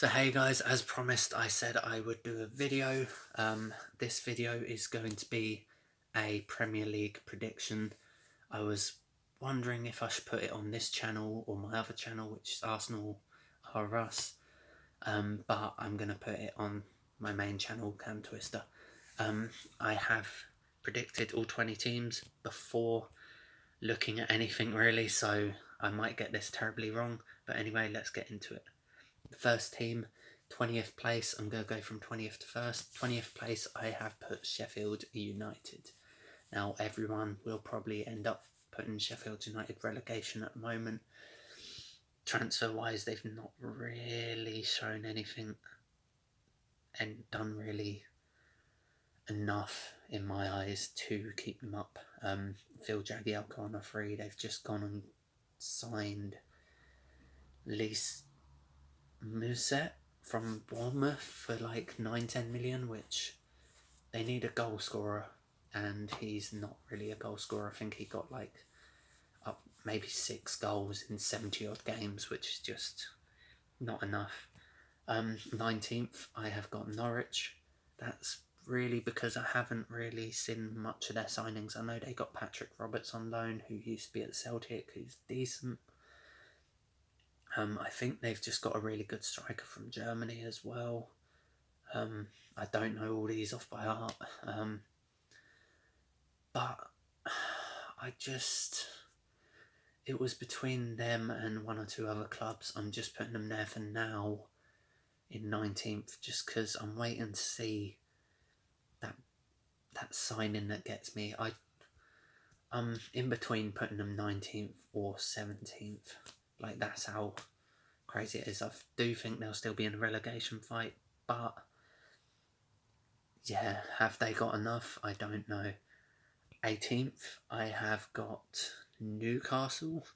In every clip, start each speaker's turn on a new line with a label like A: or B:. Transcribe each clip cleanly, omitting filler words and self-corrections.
A: So hey guys, as promised I said I would do a video. This video is going to be a Premier League prediction. I was wondering if I should put it on this channel or my other channel, which is Arsenal R Us, but I'm going to put it on my main channel, Cam Twister. I have predicted all 20 teams before looking at anything really, so I might get this terribly wrong, but anyway, let's get into it. The first team, 20th place. I'm going to go from 20th to first. 20th place, I have put Sheffield United. Now, everyone will probably end up putting Sheffield United relegation at the moment. Transfer-wise, they've not really shown anything and done really enough, in my eyes, to keep them up. Phil Jagielka on a free. They've just gone and signed Lys Mousset from Bournemouth for like 9-10 million, which they need a goal scorer, and he's not really a goal scorer. I think he got like up maybe 6 goals in 70 odd games, which is just not enough. 19th, I have got Norwich. That's really because I haven't really seen much of their signings. I know they got Patrick Roberts on loan, who used to be at Celtic, who's decent. I think they've just got a really good striker from Germany as well. I don't know all these off by heart, but it was between them and one or two other clubs. I'm just putting them there for now in 19th, just because I'm waiting to see that signing that gets me. I'm in between putting them 19th or 17th. Like, that's how crazy it is. I do think they'll still be in a relegation fight, but yeah, have they got enough? I don't know. 18th, I have got Newcastle.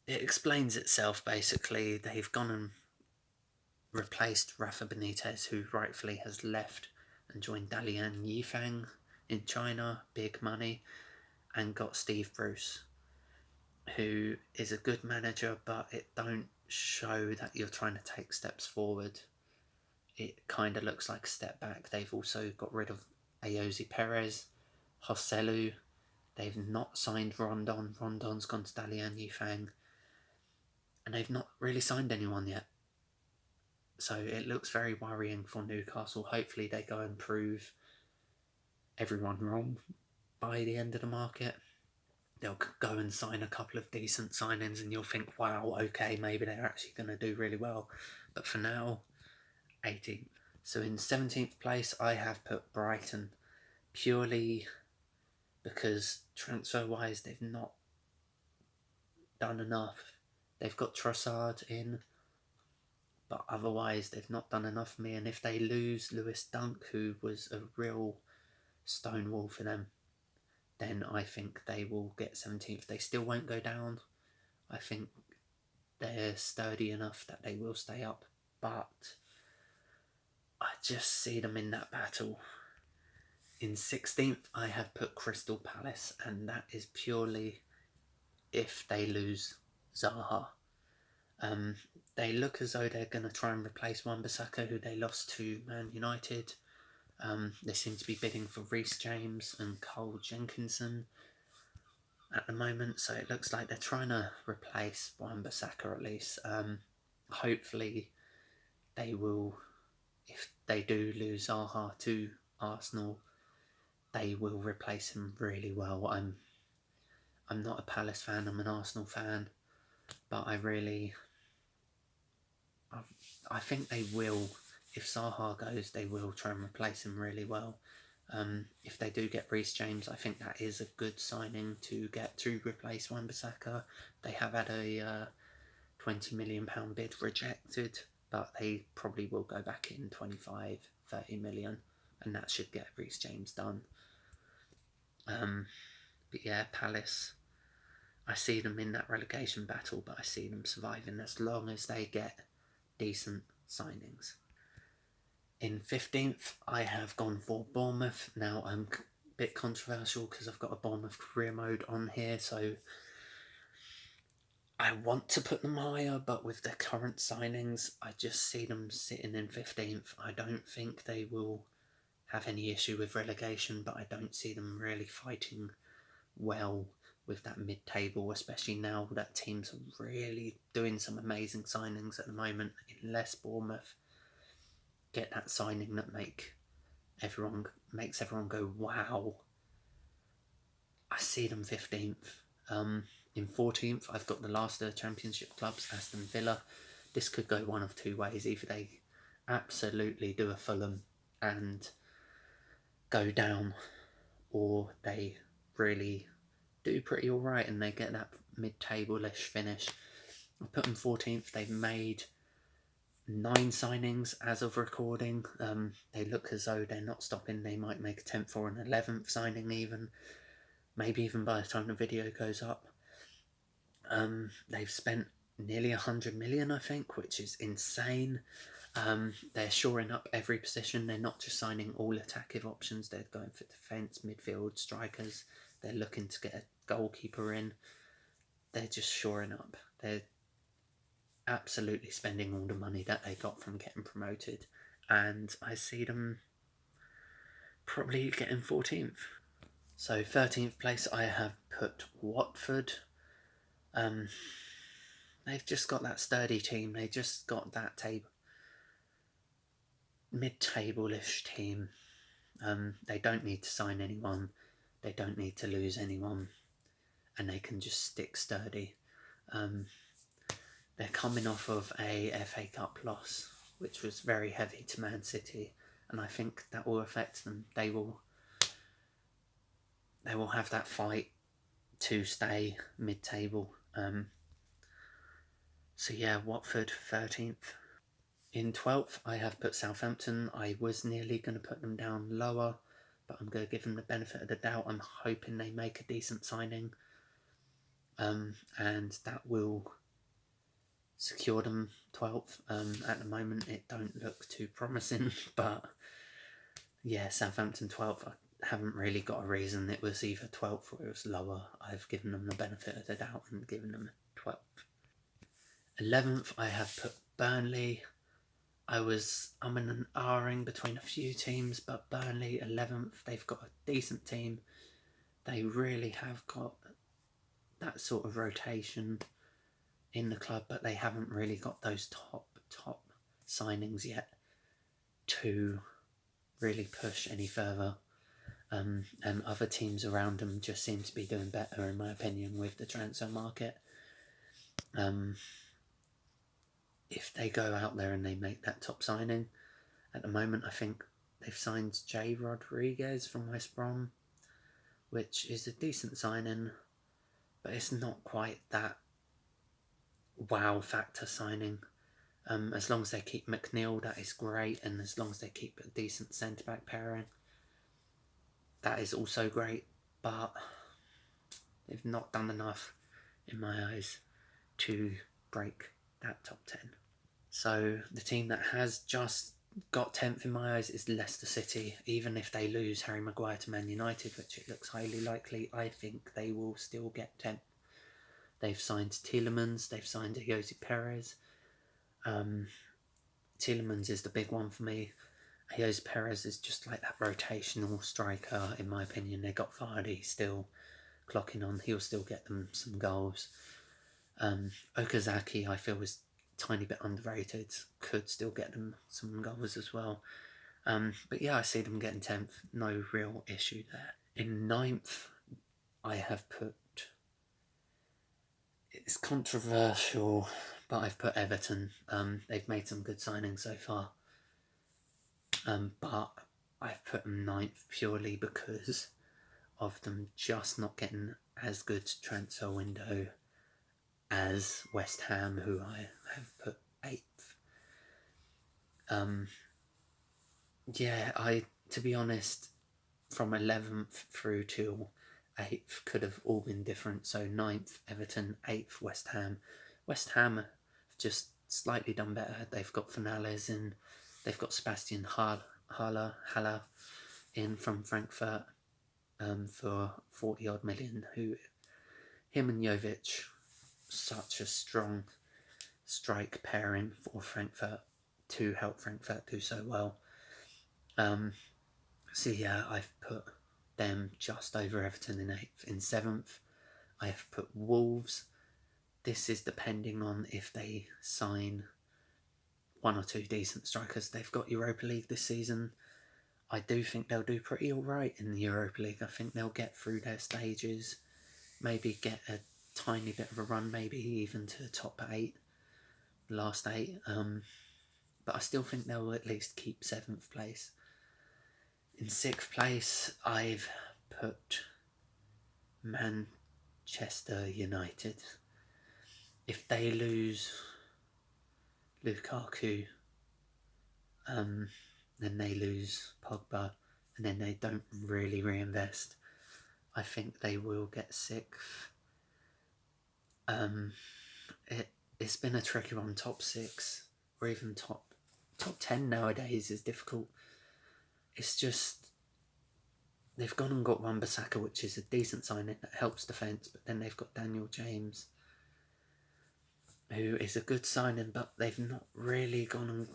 A: It explains itself, basically. They've gone and replaced Rafa Benitez, who rightfully has left, and joined Dalian Yifang in China, big money, and got Steve Bruce, who is a good manager, but it don't show that you're trying to take steps forward. It kind of looks like a step back. They've also got rid of Ayoze Perez, Joselu. They've not signed Rondon. Rondon's gone to Dalian Yifang. And they've not really signed anyone yet. So it looks very worrying for Newcastle. Hopefully they go and prove everyone wrong by the end of the market. They'll go and sign a couple of decent signings and you'll think, wow, okay, maybe they're actually going to do really well. But for now, 18th. So in 17th place, I have put Brighton, purely because transfer-wise, they've not done enough. They've got Trossard in, but otherwise they've not done enough for me. And if they lose Lewis Dunk, who was a real stonewall for them, then I think they will get 17th. They still won't go down. I think they're sturdy enough that they will stay up, but I just see them in that battle. In 16th, I have put Crystal Palace, and that is purely if they lose Zaha. They look as though they're going to try and replace Wan-Bissaka, who they lost to Man United. They seem to be bidding for Reece James and Cole Jenkinson at the moment, so it looks like they're trying to replace Wan-Bissaka at least. Hopefully they will, if they do lose Zaha to Arsenal, they will replace him really well. I'm not a Palace fan, I'm an Arsenal fan, but I think they will, if Zaha goes, they will try and replace him really well. If they do get Reece James, I think that is a good signing to get to replace Wan-Bissaka. They have had a £20 million bid rejected, but they probably will go back in 25-30 million, and that should get Reece James done. But yeah, Palace, I see them in that relegation battle, but I see them surviving as long as they get decent signings. In 15th, I have gone for Bournemouth. Now, I'm a bit controversial because I've got a Bournemouth career mode on here, so I want to put them higher, but with their current signings, I just see them sitting in 15th. I don't think they will have any issue with relegation, but I don't see them really fighting well with that mid-table, especially now that teams are really doing some amazing signings at the moment. Unless Bournemouth get that signing that makes everyone go wow, I see them 15th. In 14th, I've got the last of the Championship clubs, Aston Villa. This could go one of two ways. Either they absolutely do a Fulham and go down, or they really do pretty alright and they get that mid-table-ish finish. I put them 14th. They've made 9 signings as of recording. They look as though they're not stopping. They might make a 10th or an 11th signing even. Maybe even by the time the video goes up. They've spent nearly 100 million, I think, which is insane. They're shoring up every position. They're not just signing all attacking options. They're going for defence, midfield, strikers. They're looking to get a goalkeeper in. They're just shoring up. They're absolutely spending all the money that they got from getting promoted. And I see them probably getting 14th. So 13th place, I have put Watford. They've just got that sturdy team. They just got that mid-table-ish team. They don't need to sign anyone. They don't need to lose anyone. And they can just stick sturdy. They're coming off of a FA Cup loss, which was very heavy to Man City. And I think that will affect them. They will have that fight to stay mid-table. So yeah, Watford 13th. In 12th, I have put Southampton. I was nearly going to put them down lower, but I'm going to give them the benefit of the doubt. I'm hoping they make a decent signing, and that will secure them 12th. At the moment, it don't look too promising, but yeah, Southampton 12th. I haven't really got a reason. It was either 12th or it was lower. I've given them the benefit of the doubt and given them 12th. 11th, I have put Burnley. I'm in an R-ing between a few teams, but Burnley 11th, they've got a decent team. They really have got that sort of rotation in the club, but they haven't really got those top signings yet to really push any further. And other teams around them just seem to be doing better, in my opinion, with the transfer market. If they go out there and they make that top signing, at the moment I think they've signed Jay Rodriguez from West Brom, which is a decent signing, but it's not quite that wow factor signing. As long as they keep McNeil, that is great, and as long as they keep a decent centre-back pairing, that is also great, but they've not done enough, in my eyes, to break that top 10. So the team that has just got 10th in my eyes is Leicester City. Even if they lose Harry Maguire to Man United, which it looks highly likely, I think they will still get 10th. They've signed Tielemans, they've signed Jose Perez. Tielemans is the big one for me. Jose Perez is just like that rotational striker, in my opinion. They got Vardy still clocking on. He'll still get them some goals. Okazaki, I feel, is tiny bit underrated, could still get them some goals as well. But yeah, I see them getting 10th, no real issue there. In 9th, I have put, it's controversial, but I've put Everton. They've made some good signings so far, but I've put them 9th purely because of them just not getting as good transfer window as West Ham, who I have put 8th. To be honest, from 11th through to 8th could have all been different. So 9th, Everton, 8th, West Ham. West Ham have just slightly done better. They've got Finales in, they've got Sebastian Haller in from Frankfurt for 40 odd million, him and Jovic such a strong strike pairing for Frankfurt to help Frankfurt do so well. So yeah, I've put them just over Everton in 8th. In 7th, I have put Wolves. This is depending on if they sign one or two decent strikers. They've got Europa League this season. I do think they'll do pretty alright in the Europa League. I think they'll get through their stages, maybe get a tiny bit of a run, maybe even to the top 8, last 8. But I still think they'll at least keep 7th place. In 6th place, I've put Manchester United. If they lose Lukaku, then they lose Pogba, and then they don't really reinvest, I think they will get 6th. It's been a tricky one. Top 6 or even top 10 nowadays is difficult. It's just they've gone and got Wan-Bissaka, which is a decent signing that helps defence, but then they've got Daniel James, who is a good signing, but they've not really gone and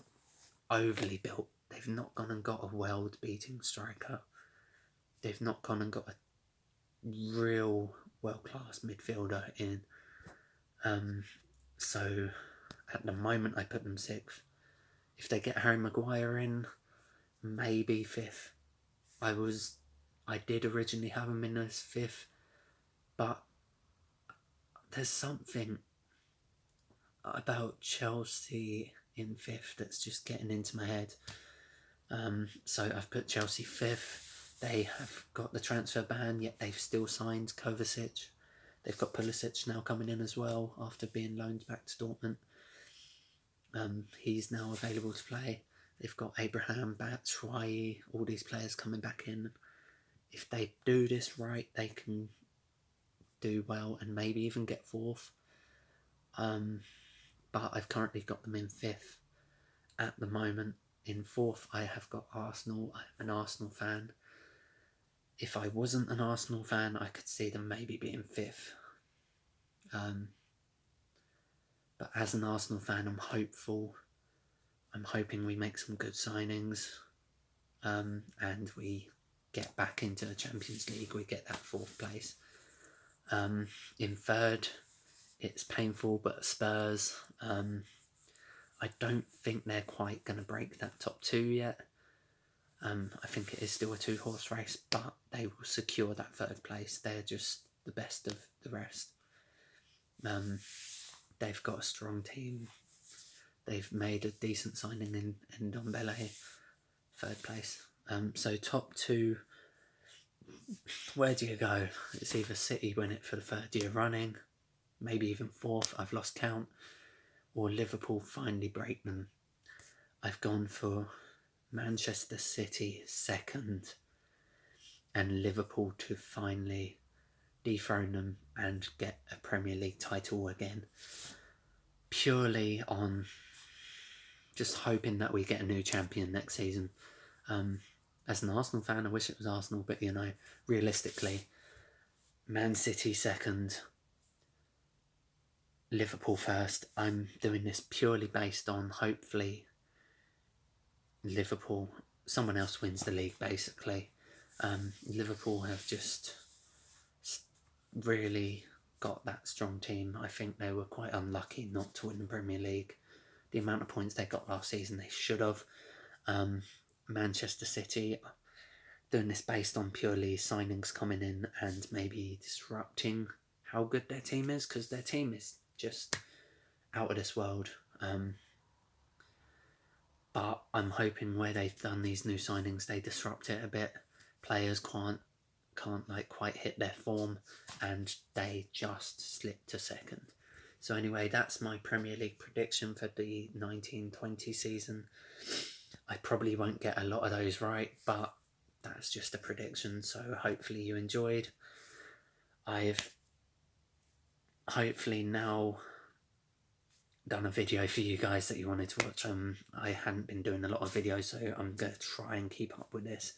A: overly built. They've not gone and got a world-beating striker. They've not gone and got a real world-class midfielder in. So at the moment I put them 6th. If they get Harry Maguire in, maybe 5th. I did originally have them in as 5th, but there's something about Chelsea in 5th that's just getting into my head. So I've put Chelsea 5th. They have got the transfer ban, yet they've still signed Kovacic. They've got Pulisic now coming in as well after being loaned back to Dortmund. He's now available to play. They've got Abraham, Batshuayi, all these players coming back in. If they do this right, they can do well and maybe even get 4th. But I've currently got them in 5th at the moment. In 4th, I have got Arsenal. I'm an Arsenal fan. If I wasn't an Arsenal fan, I could see them maybe being 5th. But as an Arsenal fan, I'm hopeful. I'm hoping we make some good signings, and we get back into the Champions League. We get that 4th place. In 3rd, it's painful, but Spurs. I don't think they're quite going to break that top 2 yet. I think it is still a 2-horse race, but they will secure that 3rd place. They're just the best of the rest. They've got a strong team. They've made a decent signing in Ndombele, 3rd place. So top 2, where do you go? It's either City win it for the 3rd year running, maybe even 4th, I've lost count, or Liverpool finally break them. I've gone for Manchester City 2nd and Liverpool to finally dethrone them and get a Premier League title again, purely on just hoping that we get a new champion next season. As an Arsenal fan, I wish it was Arsenal, but realistically, Man City 2nd, Liverpool 1st. I'm doing this purely based on hopefully Liverpool, someone else wins the league basically. Liverpool have just really got that strong team. I think they were quite unlucky not to win the Premier League. The amount of points they got last season, they should have. Manchester City, doing this based on purely signings coming in and maybe disrupting how good their team is, because their team is just out of this world. But I'm hoping where they've done these new signings, they disrupt it a bit. Players can't like quite hit their form, and they just slip to 2nd. So anyway, that's my Premier League prediction for the 1920 season. I probably won't get a lot of those right, but that's just a prediction, so hopefully you enjoyed. I've hopefully now done a video for you guys that you wanted to watch. I hadn't been doing a lot of videos, so I'm going to try and keep up with this.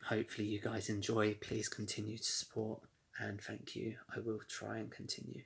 A: Hopefully you guys enjoy. Please continue to support, and thank you. I will try and continue.